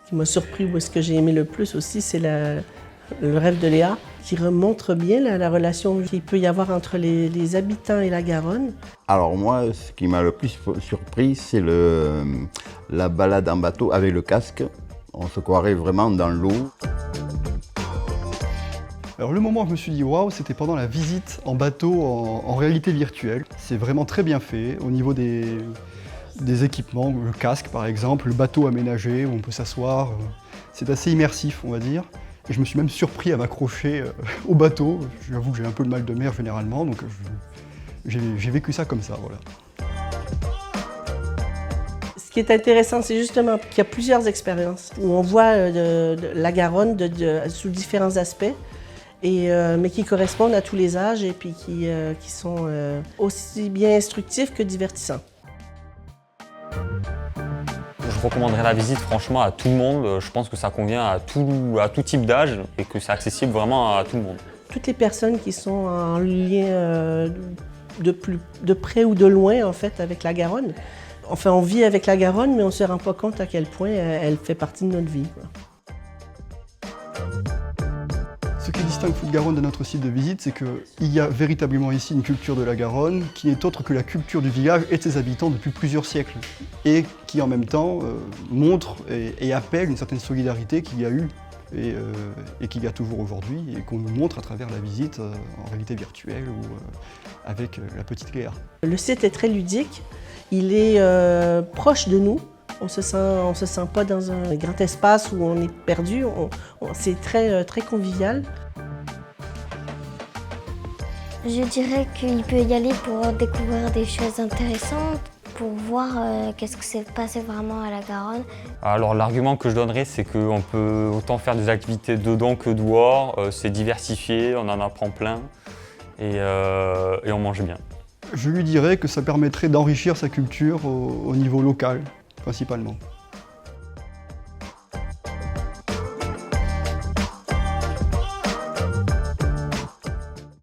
qui m'a surpris ou ce que j'ai aimé le plus aussi, c'est le rêve de Léa, qui montre bien la relation qu'il peut y avoir entre les habitants et la Garonne. Alors moi, ce qui m'a le plus surpris, c'est la balade en bateau avec le casque. On se croirait vraiment dans l'eau. Alors le moment où je me suis dit waouh, c'était pendant la visite en bateau en réalité virtuelle. C'est vraiment très bien fait au niveau des équipements, le casque par exemple, le bateau aménagé où on peut s'asseoir. C'est assez immersif, on va dire. Et je me suis même surpris à m'accrocher au bateau. J'avoue que j'ai un peu le mal de mer généralement, donc j'ai vécu ça comme ça, voilà. Ce qui est intéressant, c'est justement qu'il y a plusieurs expériences où on voit la Garonne sous différents aspects, mais qui correspondent à tous les âges et puis qui sont aussi bien instructifs que divertissants. Je recommanderais la visite franchement à tout le monde. Je pense que ça convient à tout type d'âge et que c'est accessible vraiment à tout le monde. Toutes les personnes qui sont en lien de près ou de loin en fait avec la Garonne. Enfin, on vit avec la Garonne, mais on ne se rend pas compte à quel point elle fait partie de notre vie, quoi. Ce qui distingue Foulte-Garonne de notre site de visite, c'est qu'il y a véritablement ici une culture de la Garonne qui n'est autre que la culture du village et de ses habitants depuis plusieurs siècles et qui en même temps montre et appelle une certaine solidarité qu'il y a eu et qu'il y a toujours aujourd'hui et qu'on nous montre à travers la visite en réalité virtuelle ou avec la petite Léa. Le site est très ludique, il est proche de nous. On se sent pas dans un grand espace où on est perdu, c'est très convivial. Je dirais qu'il peut y aller pour découvrir des choses intéressantes, pour voir qu'est-ce que s'est passé vraiment à la Garonne. Alors l'argument que je donnerais, c'est qu'on peut autant faire des activités dedans que dehors, c'est diversifié, on en apprend plein et on mange bien. Je lui dirais que ça permettrait d'enrichir sa culture au niveau local, principalement.